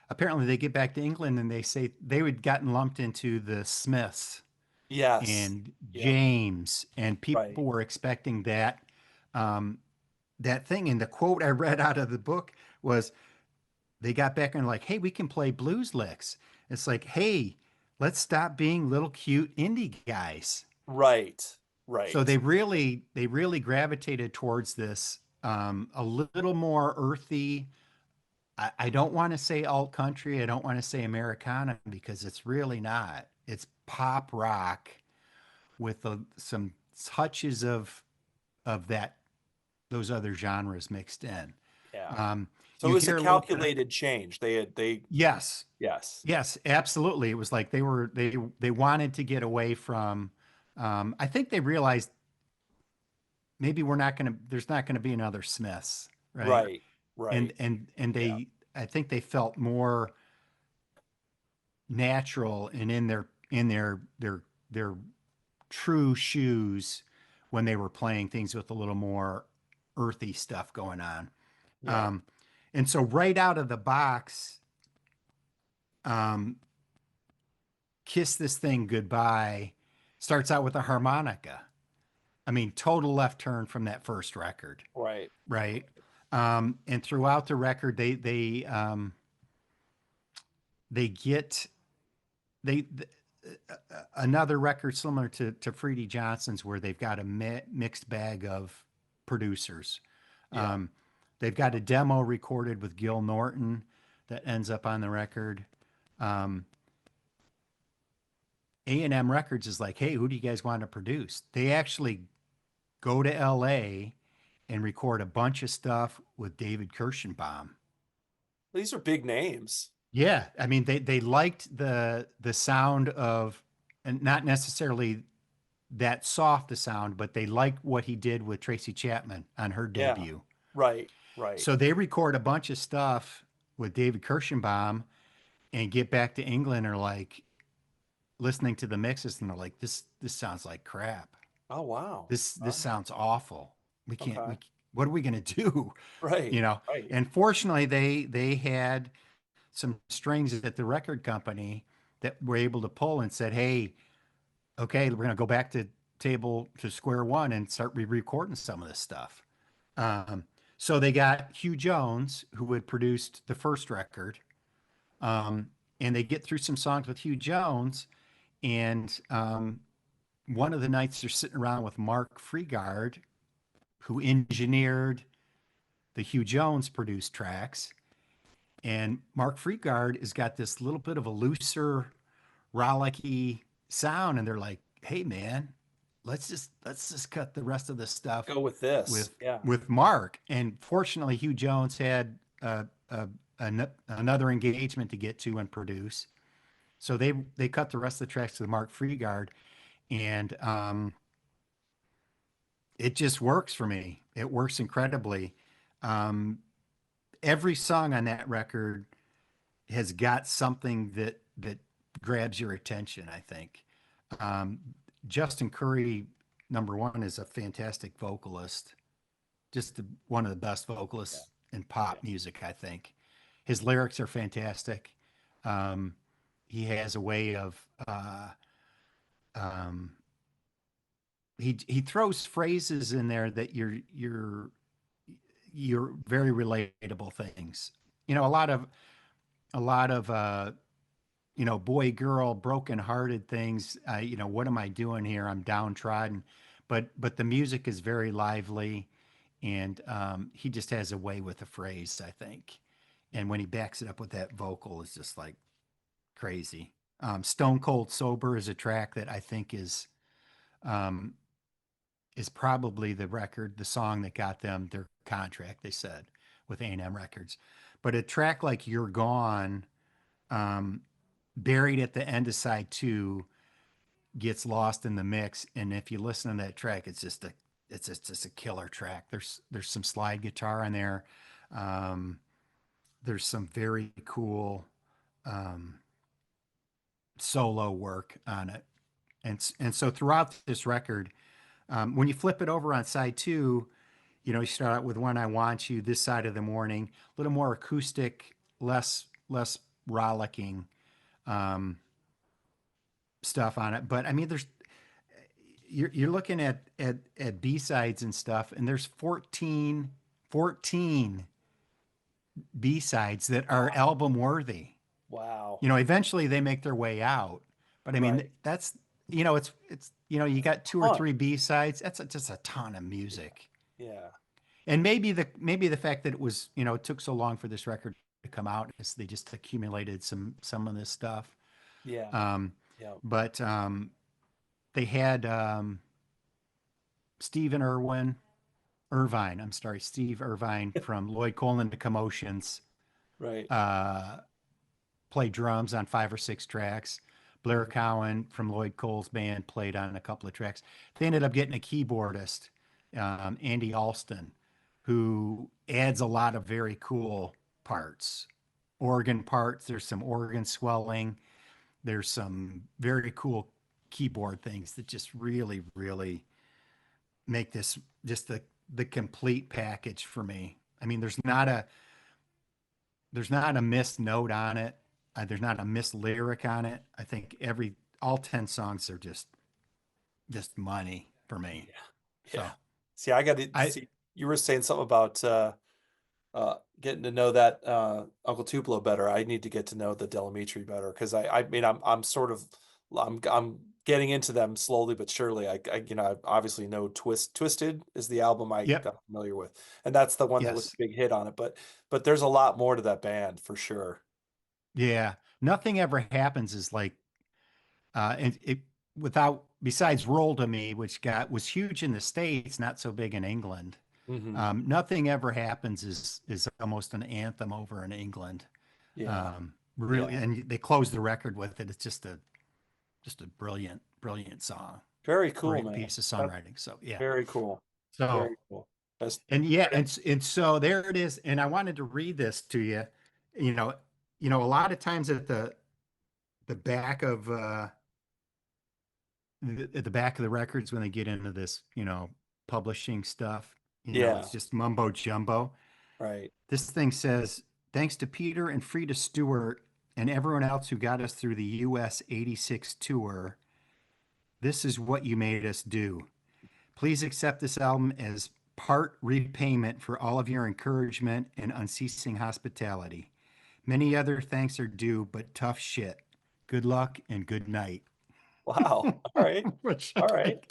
apparently they get back to England and they say they would gotten lumped into the Smiths Yes. and Yep. James, and Right. people were expecting that um, that thing. And the quote I read out of the book was they got back and like, hey, we can play blues licks. It's like, hey, let's stop being little cute indie guys. Right. So Right. they really gravitated towards this a little more earthy. I don't want to say alt country. I don't want to say Americana because it's really not. It's pop rock with some touches of that those other genres mixed in. Yeah. So it You was a hear a little bit. calculated change. They Yes, yes. yes, absolutely. It was like they wanted to get away from. I think they realized maybe we're not going to. There's not going to be another Smiths, right? Right. And Right. Yeah. they. I think they felt more natural and in their true shoes when they were playing things with a little more earthy stuff going on. Yeah. Um, and so right out of the box, um, Kiss This Thing Goodbye starts out with a harmonica. I mean, total left turn from that first record, Right. right? And throughout the record, they get they another record similar to Freddie Johnson's where they've got a mixed bag of producers. Yeah. Um, they've got a demo recorded with Gil Norton that ends up on the record. Um, A&M Records is like, hey, who do you guys want to produce? They actually go to LA and record a bunch of stuff with David Kirschenbaum. These are big names. Yeah, I mean they liked the sound of, and not necessarily that soft the sound, but they liked what he did with Tracy Chapman on her Yeah. debut. Right. Right. So they record a bunch of stuff with David Kirschenbaum and get back to England or like listening to the mixes and they're like, this sounds like crap. Oh wow. This Oh, sounds awful. We can't okay. we what are we gonna do? Right. You know? Right. And fortunately they had some strings at the record company that were able to pull and said, hey, okay, we're gonna go back to square one and start re-recording some of this stuff. Um, so they got Hugh Jones, who had produced the first record, um, and they get through some songs with Hugh Jones. And one of the nights they're sitting around with Mark Freegard, who engineered the Hugh Jones produced tracks. And Mark Freegard has got this little bit of a looser, rollicky sound. And they're like, hey man, let's just cut the rest of the stuff Go with this. with Yeah. with Mark. And fortunately, Hugh Jones had another engagement to get to and produce. So they cut the rest of the tracks to the Mark Freegard, and it just works for me. It works incredibly. Um, every song on that record has got something that grabs your attention, I think. Um, Justin Curry, number one, is a fantastic vocalist, just one of the best Yeah. vocalists in Yeah. pop music, I think. His lyrics are fantastic. Um, he has a way of um, he throws phrases in there that you're very relatable things. You know, a lot of boy girl broken hearted things. What am I doing here? I'm downtrodden, but the music is very lively, and he just has a way with the phrase, I think. And when he backs it up with that vocal, it's just like crazy. Stone Cold Sober is a track that I think um, is probably the song that got them their contract, they said, with A&M Records. But a track like You're Gone, um, buried at the end of side two, gets lost in the mix. And if you listen to that track, it's just a killer track. There's some slide guitar on there. Um, there's some very cool um, solo work on it. And so throughout this record, when you flip it over on side two, you start out with When I Want You, This Side of the Morning, a little more acoustic, less rollicking um, stuff on it. But I mean, you're looking at B-sides and stuff, and there's 14 B-sides that are Wow. album worthy. Wow. You know, eventually they make their way out, but I mean Right. that's it's you got two or Fun. three B-sides. That's just a ton of music. Yeah. And maybe the fact that it was, it took so long for this record to come out is they just accumulated some of this stuff. Yeah. Um, Yeah. but they had Stephen Irvine, I'm sorry, Steve Irvine from Lloyd Cole and the Commotions, Right. uh, played drums on 5 or 6 tracks. Blair Mhm. Cowan from Lloyd Cole's band played on a couple of tracks. They ended up getting a keyboardist, Andy Alston, who adds a lot of very cool parts, organ parts. There's some organ swelling. There's some very cool keyboard things that just really, really make this just the complete package for me. I mean, there's not a missed note on it. There's not a missed lyric on it. I think all 10 songs are just money for me. Yeah. Yeah. So See, I got to I see, you were saying something about getting to know that Uncle Tupelo better. I need to get to know the Delamitri better because I mean I'm sort of I'm getting into them slowly but surely. I obviously know Twisted is the album yep, I'm familiar with, and that's the one that was a yes. big hit on it. But there's a lot more to that band for sure. Yeah. Nothing ever happens is like and it without besides Roll to Me, which got was huge in the States, not so big in England. Hmm. Nothing ever happens is almost an anthem over in England. Yeah. Really, Yeah. and they close the record with it. It's just a brilliant, brilliant song. Very cool, Great man. piece of That's songwriting. So yeah. very cool. So Very cool. That's and yeah, and so there it is. And I wanted to read this to you. You know, a lot of times at the back of at the back of the records when they get into this, publishing stuff, yeah. it's just mumbo jumbo. Right. This thing says, thanks to Peter and Frida Stewart and everyone else who got us through the US 86 tour, this is what you made us do. Please accept this album as part repayment for all of your encouragement and unceasing hospitality. Many other thanks are due, but tough shit. Good luck and good night. Wow. All right. Which I All right. think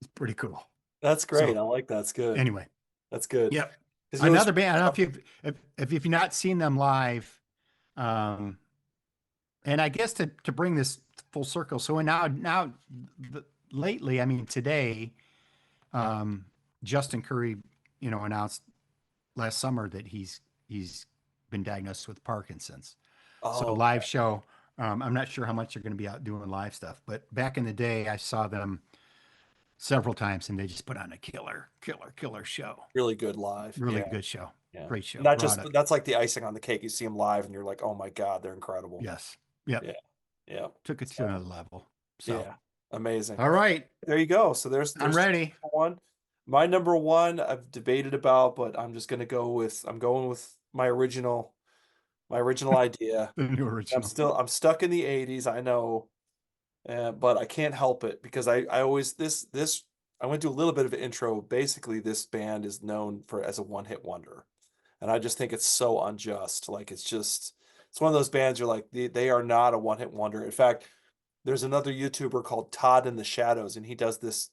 is pretty cool. That's great. So I like that. That's good. anyway, That's good. yep. Because it was Another band. I don't know if you've not seen them live, um, and I guess to bring this full circle. So now lately, I mean today, um, Justin Curry, announced last summer that he's been diagnosed with Parkinson's. So oh, live show. I'm not sure how much they're going to be out doing live stuff, but back in the day, I saw them several times, and they just put on a killer show. really good live. Really Yeah. good show. Yeah. Great show. Not Brought just it. that's like the icing on the cake. You see them live and you're like, oh my God, they're incredible. Yes. Yep. Yeah. Yeah. Took it to So another level. So, yeah. Amazing. all right. There you go. So I'm there's ready. one. My number one I've debated about, but I'm just gonna go with I'm going with my original idea. The new original. I'm stuck in the 80s, I know. But I can't help it because I always this I went to a little bit of an intro. Basically, this band is known for as a one-hit wonder, and I just think it's so unjust. Like it's one of those bands you're like they are not a one-hit wonder. In fact, there's another YouTuber called Todd in the Shadows, and he does these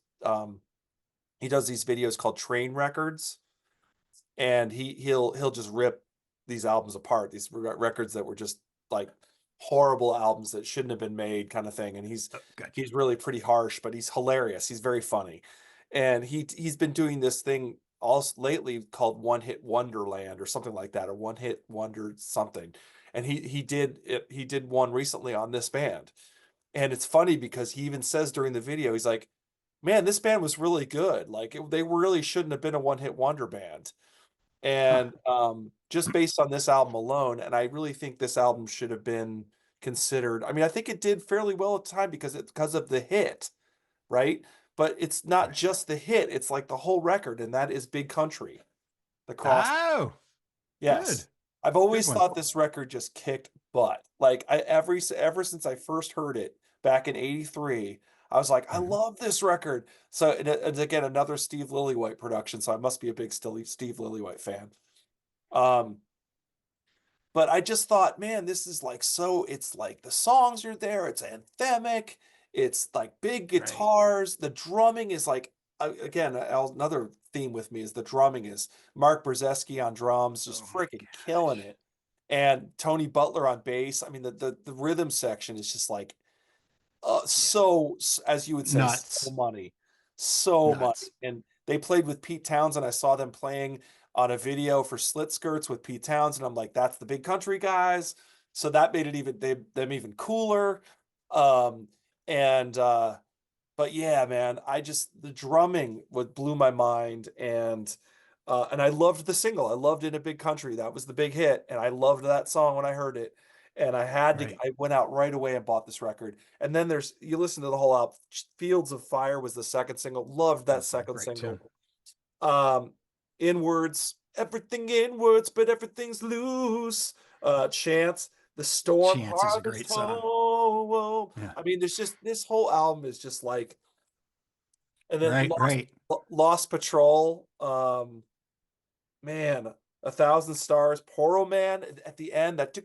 videos called Train Records, and he'll just rip these albums apart, these records that were just like horrible albums that shouldn't have been made, kind of thing. And Oh, gotcha. he's really pretty harsh, but he's hilarious. He's very funny, and he's been doing this thing also lately called One Hit Wonderland or something like that, or One Hit Wonder something. And he did one recently on this band, and it's funny because he even says during the video, he's like, "Man, this band was really good. Like they really shouldn't have been a one hit wonder band." Huh. And just based on this album alone, and I really think this album should have been considered. I mean, I think it did fairly well at the time because of the hit, right? But it's not Right. just the hit, it's like the whole record, and that is Big Country, the cross. Oh, good. Yes. I've Good always one. thought this record just kicked butt. Like ever since I first heard it back in '83, I was like, I Mhm. love this record. So and again, another Steve Lillywhite production. So I must be a big Steve Lillywhite fan. Um, but I just thought, man, this is like so. It's like the songs are there. It's anthemic. It's like big Right. guitars. The drumming is like again another theme with me is the drumming is Mark Brzezinski on drums, just Oh my freaking killing gosh. it, and Tony Butler on bass. I mean the rhythm section is just like Yeah. as you would say, Nuts. so money. Nuts. And they played with Pete Townsend. I saw them playing on a video for Slit Skirts with Pete Townsend. I'm like, that's the big country guys. So that made it them even cooler. Um, and but yeah, man, I just the drumming what blew my mind, and I loved the single. I loved In a Big Country. That was the big hit, and I loved that song when I heard it. And Right. I went out right away and bought this record. And then there's you listen to the whole album. Fields of Fire was the second single. Loved that That's a second great tune. single. Inwards, everything inwards, but everything's loose. Chance, the storm Chance is a harvest great song. home. Yeah. I mean, there's just this whole album is just like, and then Right. Right. Lost Patrol. Man, A Thousand Stars, Poro Man at the end. That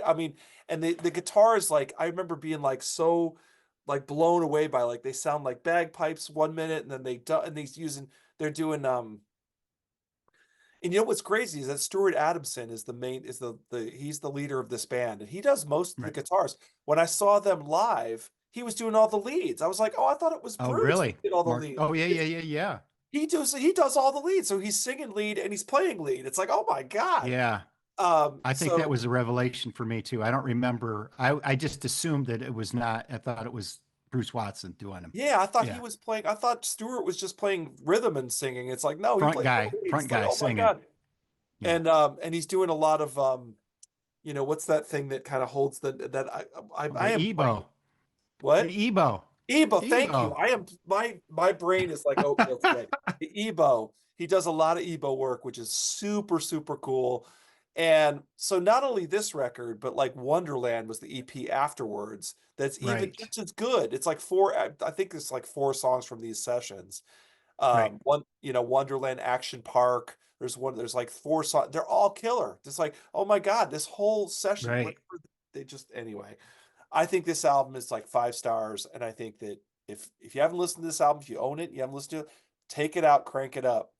I mean, and the guitar is like I remember being like so like blown away by like they sound like bagpipes 1 minute and then they're doing and you know what's crazy is that Stuart Adamson is the main is the he's the leader of this band and he does most of the Right. guitars. When I saw them live, he was doing all the leads. I was like, oh, I thought it was Oh, Bruce who really? did all the Mark. leads. Oh, yeah, yeah, yeah, yeah. He does all the leads. So he's singing lead and he's playing lead. It's like, oh my God. Yeah. I think that So was a revelation for me too. I don't remember. I just assumed that it was not. I thought it was Bruce Watson doing them. yeah, I thought he Yeah. was playing. I thought Stewart was just playing rhythm and singing. It's like, no, he plays all the leads. Front It's like, guy oh my singing. God. Yeah. And he's doing a lot of you know, what's that thing that kind of holds that I The am playing. Ebo. What? The Ebo. Ebo, thank you. Ebo. I am my brain is like oatmeal today. The Ebo, he does a lot of Ebo work, which is super cool. And so not only this record, but like Wonderland was the EP afterwards. That's even Right. just as good. It's like four. I think it's like four songs from these sessions. Right. One, you know, Wonderland, Action Park. There's one. There's like four songs. They're all killer. Just like, oh my God, this whole session. Right. They just anyway. I think this album is like 5 stars, and I think that if you haven't listened to this album, if you own it, you haven't listened to it, take it out, crank it up,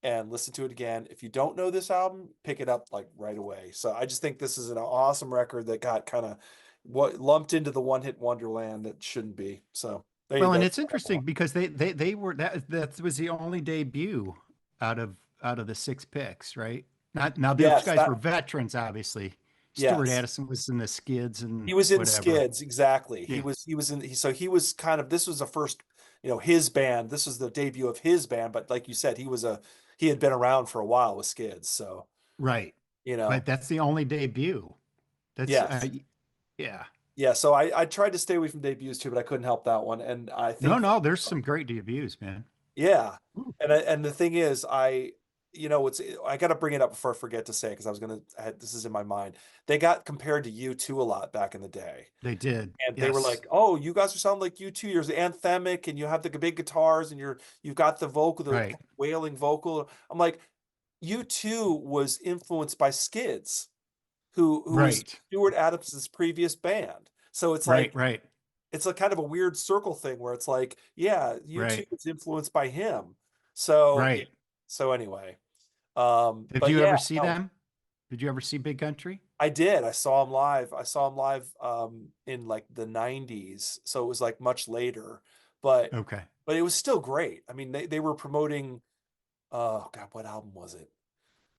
and listen to it again. If you don't know this album, pick it up like right away. So I just think this is an awesome record that got kind of what lumped into the one hit wonderland that shouldn't be. So there you Well, and go. it's interesting because they were that was the only debut out of the six picks, right? Not now those Yes, guys that were veterans, obviously. Stuart yes. Addison was in the Skids and He was in whatever. Skids, exactly. Yeah. He was in so he was kind of this was the first, you know, his band. This was the debut of his band, but like you said, he had been around for a while with Skids, so Right. you know. But that's the only debut. That's Yes. yeah. Yeah, so I tried to stay away from debuts too, but I couldn't help that one. And I No, think no, there's some great debuts, man. yeah. Ooh. And the thing is, you know, I got to bring it up before I forget to say because this is in my mind. They got compared to U2 a lot back in the day. They did. And they were Yes. like, "Oh, you guys are sound like U2. You're anthemic, and you have the big guitars, and you've got the vocal, the Right. wailing vocal." I'm like, U2 was influenced by Skids, who was Right. Stuart Adams's previous band. So Right. Right. it's a kind of a weird circle thing where it's like, yeah, U2 Right. is influenced by him. So yeah. Right. So anyway, Did but you yeah, ever see no, them? Did you ever see Big Country? I did. I saw him live. I saw him live in like the 90s. So it was like much later. But Okay. but it was still great. I mean, they were promoting oh God, what album was it?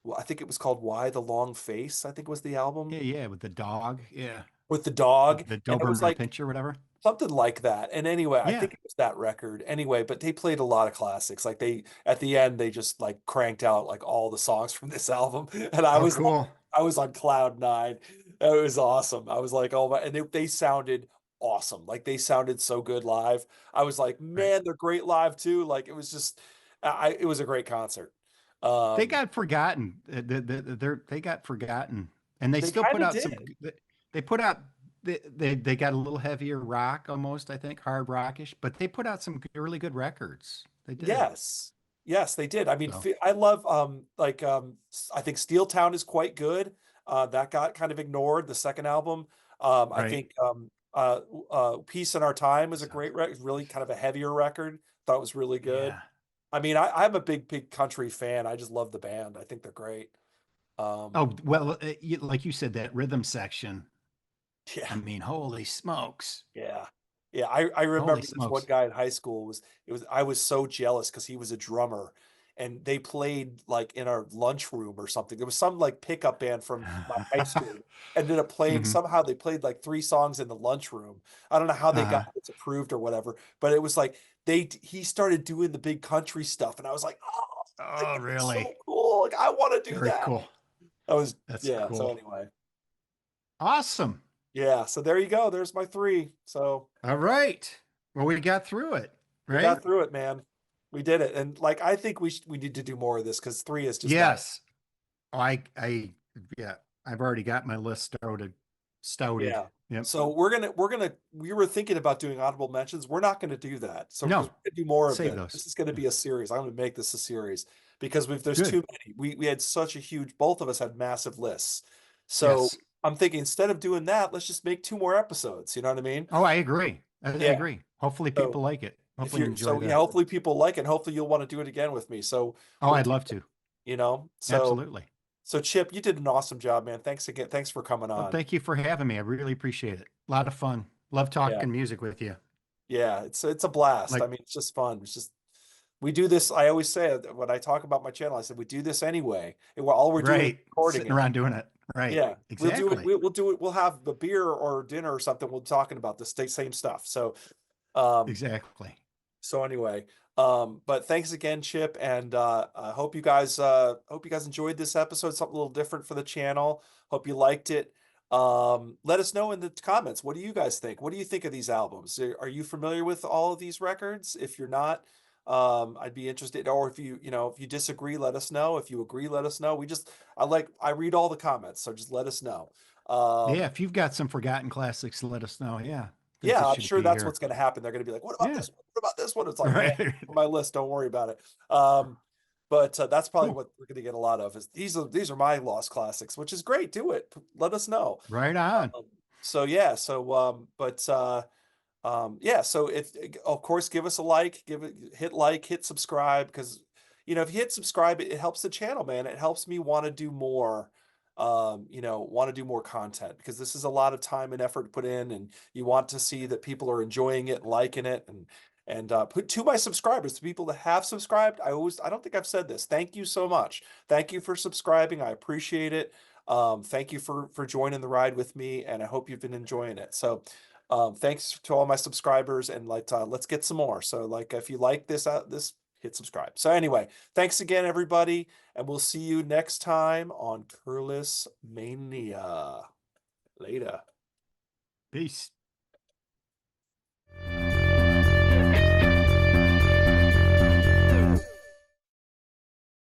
Well, I think it was called Why the Long Face, I think was the album Yeah, yeah, with the dog. Yeah. with the dog. The And it was Doberman like Pinscher or whatever. something like that. And anyway, I Yeah. think it was that record. Anyway, but they played a lot of classics. Like they at the end they just like cranked out like all the songs from this album. And Oh, cool. I was on cloud nine. It was awesome. I was like, oh my, and they sounded awesome. Like they sounded so good live. I was like, Right. man, they're great live too. Like it was just it was a great concert. They Um got forgotten. They got forgotten, and they they still put kind of out some. did. They put out. they got a little heavier rock almost, I think, hard rockish, but they put out some really good records. They did. Yes. Yes, they did. I mean, So, I love I think Steel Town is quite good. That got kind of ignored, the second album. I right. think Peace in Our Time is a So, great record, really kind of a heavier record. Thought it was really good. yeah. I mean, I'm a big country fan. I just love the band. I think they're great. Um, Oh, well, like you said, that rhythm section. yeah. I mean, holy smokes. Yeah. Yeah, I Holy remember this one smokes. guy in high school I was so jealous because he was a drummer and they played like in our lunchroom or something. There was some like pickup band from my high school ended up playing hmm somehow they played like three songs in the lunchroom. I don't know how they got Uh-huh. this approved or whatever, but it was like he started doing the big country stuff and I was like, "Oh, like Oh, that's so really? cool. Like I want to do Very that." cool. I was That's yeah, so cool. anyway. Awesome. Yeah, so there you go. There's my three. So All right. Well, we got through it, we got right? through it, man. We did it. And like I think we need to do more of this because three is just not Yes. Oh, yeah, I've already got my list stouted. yeah. Yep. So we were thinking about doing honorable mentions. We're not gonna do that. So because No, we're gonna do more of save it. those. This is gonna be a series. I'm gonna make this a series because there's Good. too many. We had such a huge both of us had massive lists. So Yes. I'm thinking instead of doing that, let's just make two more episodes. You know what I mean? Oh, I agree. I Yeah. agree. Hopefully people So like it. if Hopefully you're enjoy yeah, the. hopefully people like it. Hopefully you'll want to do it again with me. So Oh, we'll I'd do love to. you know. So Absolutely. Chip, you did an awesome job, man. Thanks again. Thanks for coming Well, on. thank you for having me. I really appreciate it. A lot of fun. Love Yeah. talking music with you. Yeah, it's a blast. I Like, mean, it's just fun. It's just we do this. I always say it when I talk about my channel, I said we do this anyway. And all we're doing is right. recording Sitting it. around doing it. Right. Yeah, we'll do it. Exactly. We'll do it. We'll have a beer or dinner or something. We'll be talking about the same stuff. Um, Exactly. so anyway, but thanks again, Chip, and I hope you guys enjoyed this episode. Something a little different for the channel. Hope you liked it. Let us know in the comments. What do you guys think? What do you think of these albums? Are you familiar with all of these records? If you're not, I'd be interested. Or if if you disagree, let us know. If you agree, let us know. I read all the comments, so just let us know. Yeah. Um, If you've got some forgotten classics, let us know. Yeah. I think yeah, it I'm should sure be that's here. what's going to happen. They're going to be like, "What about Yeah. this one? What about this one?" It's like, man, Right. on my list. Don't worry about it. But that's probably Cool. what we're going to get a lot of. Is these are my lost classics, which is great. Do it. Let us know. Right on. So yeah. Yeah. So if of course give us a like, hit like, hit subscribe because if you hit subscribe, it helps the channel, man. It helps me want to do more. Want to do more content because this is a lot of time and effort to put in, and you want to see that people are enjoying it, liking it, and put to my subscribers, to people that have subscribed. I don't think I've said this. Thank you so much. Thank you for subscribing. I appreciate it. Thank you for joining the ride with me, and I hope you've been enjoying it. So thanks to all my subscribers and let's get some more. So like if you like this hit subscribe. So anyway, thanks again everybody and we'll see you next time on Curlis Mania. Later. Peace.